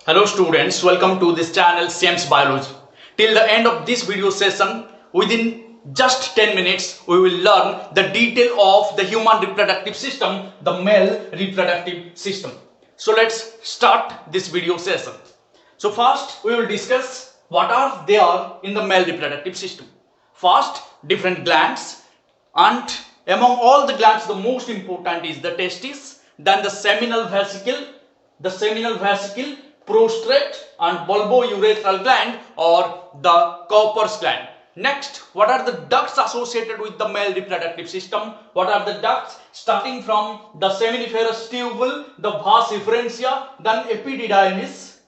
Hello students, welcome to this channel Science Biology. Till the end of this video session, within just 10 minutes, we will learn the detail of the human reproductive system, the male reproductive system. So let's start this video session. So first, we will discuss what are there in the male reproductive system. First, different glands, and among all the glands, the most important is the testis, then the seminal vesicle, prostrate and bulbourethral gland or the Cowper's gland. Next, what are the ducts associated with the male reproductive system? What are the ducts? Starting from the seminiferous tubule, the vas efferentia, then epididymis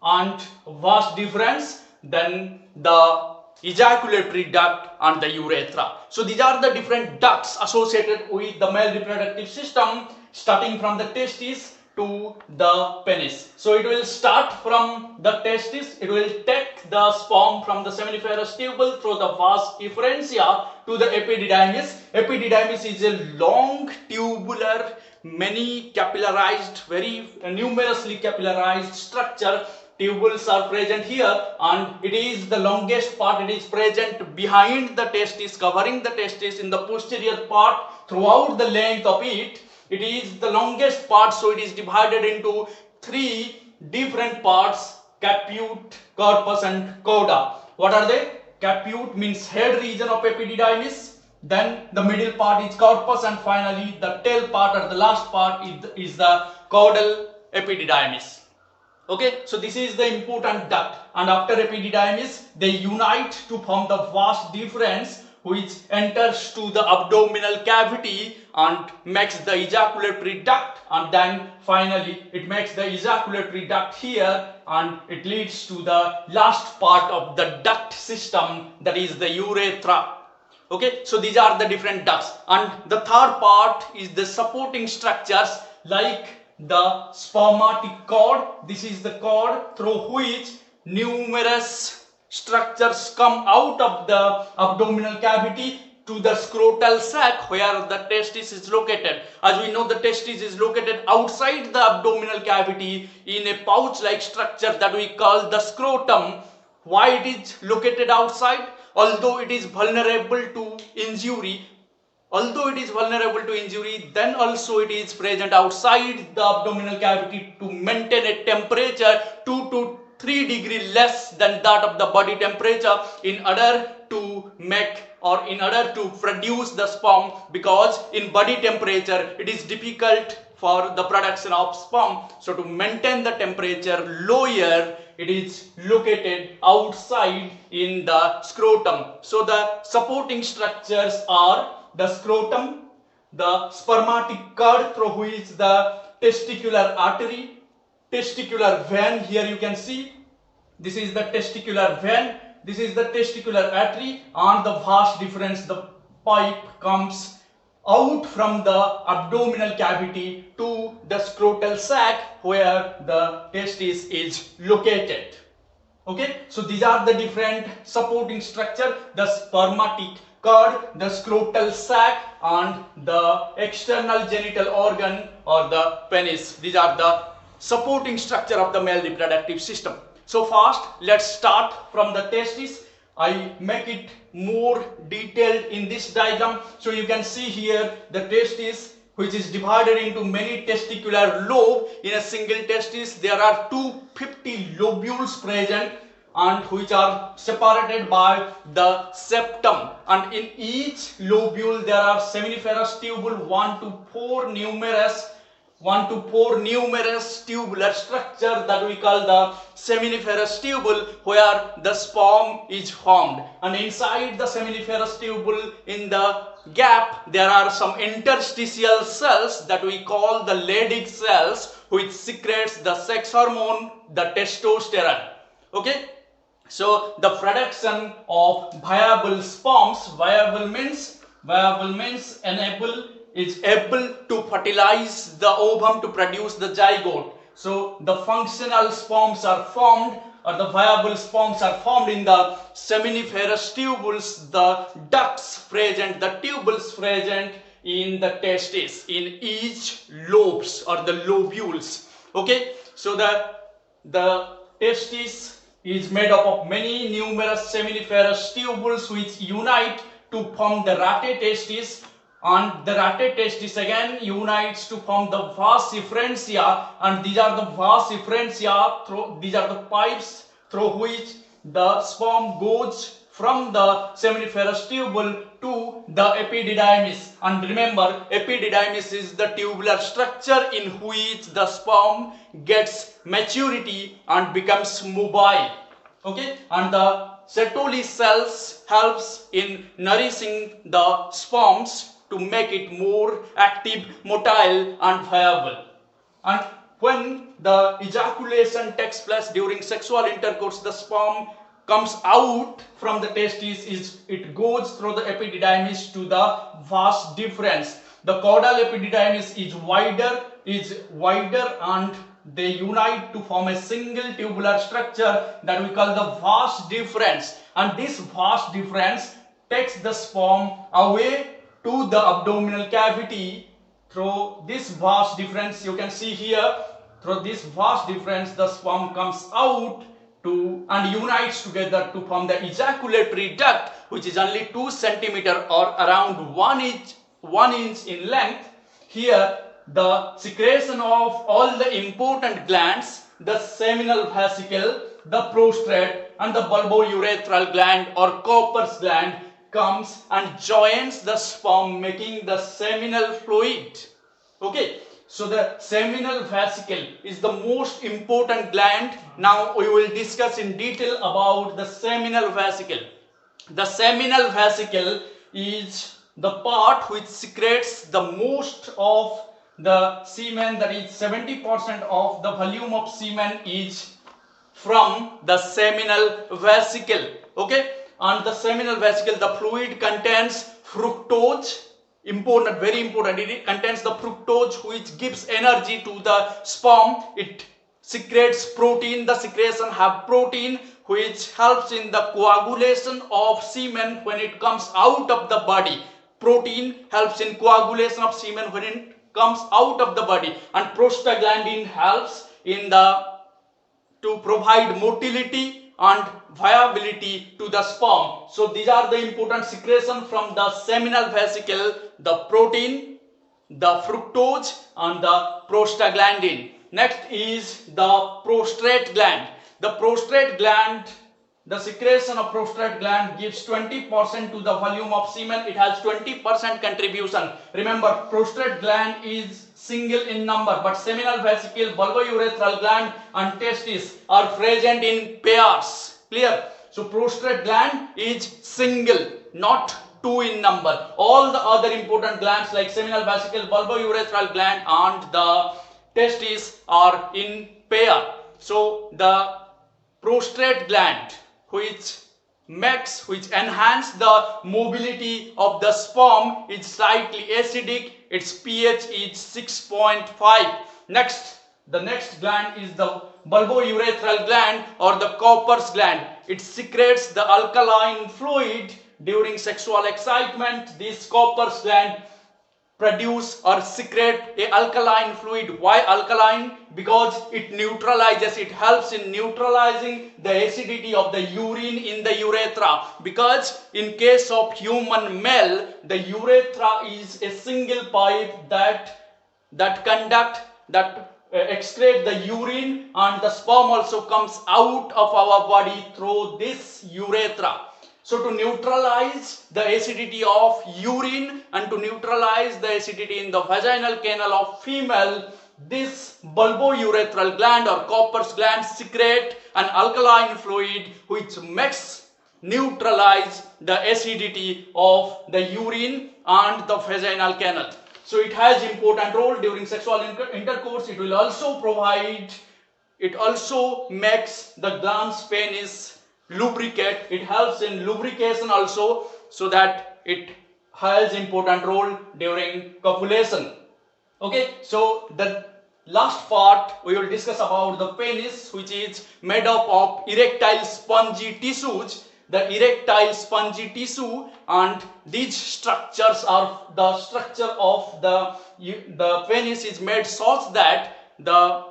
and vas deferens, then the ejaculatory duct and the urethra. So these are the different ducts associated with the male reproductive system, starting from the testis to the penis. So it will start from the testis, it will take the sperm from the seminiferous tubule through the vas efferentia to the epididymis. Epididymis is a long tubular, many capillarized, very numerously capillarized structure. Tubules are present here and it is the longest part. It is present behind the testis, covering the testis in the posterior part throughout the length of it. It is the longest part, so it is divided into three different parts: caput, corpus and cauda. What are they? Caput means head region of epididymis, then the middle part is corpus, and finally the tail part or the last part is the caudal epididymis. Okay, so this is the important duct, and after epididymis they unite to form the vas deferens, which enters to the abdominal cavity and makes the ejaculatory duct, and then finally it makes the ejaculatory duct here and it leads to the last part of the duct system, that is the urethra. Okay, so these are the different ducts, and the third part is the supporting structures like the spermatic cord. This is the cord through which numerous structures come out of the abdominal cavity to the scrotal sac where the testis is located. As we know, the testis is located outside the abdominal cavity in a pouch-like structure that we call the scrotum. Why it is located outside? Although it is vulnerable to injury, then also it is present outside the abdominal cavity to maintain a temperature 2 to 3 degrees less than that of the body temperature in order to produce the sperm, because in body temperature it is difficult for the production of sperm. So to maintain the temperature lower, it is located outside in the scrotum. So the supporting structures are the scrotum, the spermatic cord through which the testicular artery, testicular vein, here you can see, this is the testicular vein, this is the testicular artery, and the vas deferens, the pipe comes out from the abdominal cavity to the scrotal sac where the testis is located. Okay, so these are the different supporting structure: the spermatic cord, the scrotal sac, and the external genital organ or the penis. These are the supporting structure of the male reproductive system. So first, let's start from the testis. I make it more detailed in this diagram. So you can see here the testis, which is divided into many testicular lobes. In a single testis, there are 250 lobules present, and which are separated by the septum, and in each lobule there are seminiferous tubule 1 to 4 numerous tubular structure that we call the seminiferous tubule, where the sperm is formed, and inside the seminiferous tubule in the gap there are some interstitial cells that we call the Leydig cells, which secretes the sex hormone, the testosterone. Okay, so the production of viable sperms, viable means is able to fertilize the ovum to produce the zygote. So the functional sperms are formed, or the viable sperms are formed in the seminiferous tubules, the ducts present, the tubules present in the testis, in each lobes or the lobules. Okay, so the the testis is made up of many numerous seminiferous tubules which unite to form the rate testis, and the rate testis again unites to form the vas efferentia, and these are the vas efferentia, these are the pipes through which the sperm goes from the seminiferous tubule to the epididymis. And remember, epididymis is the tubular structure in which the sperm gets maturity and becomes mobile. Okay, and the Sertoli cells helps in nourishing the sperms to make it more active, motile and viable. And when the ejaculation takes place during sexual intercourse, the sperm comes out from the testis, it goes through the epididymis to the vas deferens. The caudal epididymis is wider and they unite to form a single tubular structure that we call the vas deferens, and this vas deferens takes the sperm away to the abdominal cavity. Through this vas deferens, you can see here, through this vas deferens the sperm comes out to and unites together to form the ejaculatory duct, which is only 2 centimeter or around 1 inch in length. Here the secretion of all the important glands, the seminal vesicle, the prostrate and the bulbourethral gland or Cowper's gland, comes and joins the sperm, making the seminal fluid. Okay, so the seminal vesicle is the most important gland. Now we will discuss in detail about the seminal vesicle. The seminal vesicle is the part which secretes the most of the semen, that is 70% of the volume of semen is from the seminal vesicle. Okay, and the seminal vesicle, the fluid contains fructose, important, very important. It contains the fructose which gives energy to the sperm. It secretes protein. The secretion have protein which helps in the coagulation of semen when it comes out of the body. Protein helps in coagulation of semen when it comes out of the body, and prostaglandin helps in to provide motility and viability to the sperm. So these are the important secretion from the seminal vesicle: the protein, the fructose and the prostaglandin. Next is the prostrate gland. The prostrate gland, the secretion of prostrate gland gives 20% to the volume of semen. It has 20% contribution. Remember, prostrate gland is single in number, but seminal vesicle, bulbourethral gland and testis are present in pairs. Clear? So prostrate gland is single, not two in number. All the other important glands like seminal vesicle, bulbourethral gland and the testis are in pair. So the prostrate gland, which enhance the mobility of the sperm, is slightly acidic. Its pH is 6.5. Next, the next gland is the bulbourethral gland or the Cowper's gland. It secretes the alkaline fluid during sexual excitement. This Cowper's gland produce or secrete a alkaline fluid. Why alkaline? Because it neutralizes, it helps in neutralizing the acidity of the urine in the urethra. Because in case of human male, the urethra is a single pipe that excrete the urine, and the sperm also comes out of our body through this urethra. So to neutralize the acidity of urine and to neutralize the acidity in the vaginal canal of female, this bulbourethral gland or Cowper's gland secrete an alkaline fluid which makes neutralize the acidity of the urine and the vaginal canal. So it has important role during sexual intercourse. It will also provide, it also makes the glans penis lubricate. It helps in lubrication also, so that it has important role during copulation. Okay, so the last part we will discuss about the penis, which is made up of erectile spongy tissues. The erectile spongy tissue, and these structures are the structure of the penis is made such that the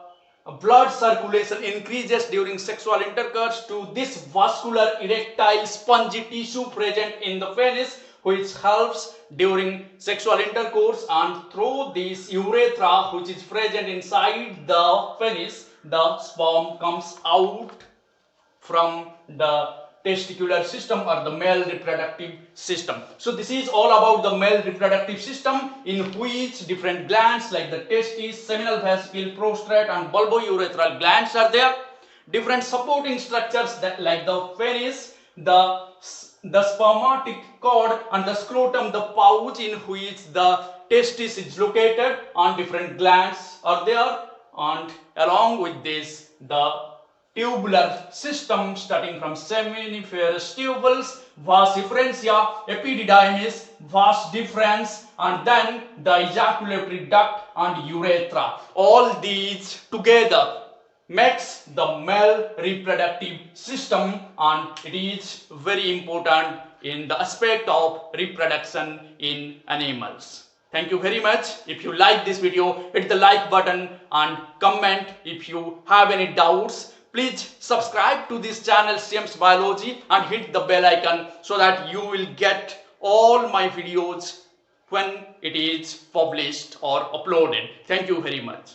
blood circulation increases during sexual intercourse to this vascular erectile spongy tissue present in the penis, which helps during sexual intercourse, and through this urethra which is present inside the penis, the sperm comes out from the testicular system or the male reproductive system. So this is all about the male reproductive system, in which different glands like the testes, seminal vesicle, prostrate and bulbourethral glands are there. Different supporting structures that like the penis, the spermatic cord and the scrotum, the pouch in which the testis is located, and different glands are there, and along with this the tubular system starting from seminiferous tubules, vas efferentia, epididymis, vas deferens, and then the ejaculatory duct and urethra. All these together makes the male reproductive system, and it is very important in the aspect of reproduction in animals. Thank you very much. If you like this video, hit the like button and comment if you have any doubts. Please subscribe to this channel Sperms Biology and hit the bell icon so that you will get all my videos when it is published or uploaded. Thank you very much.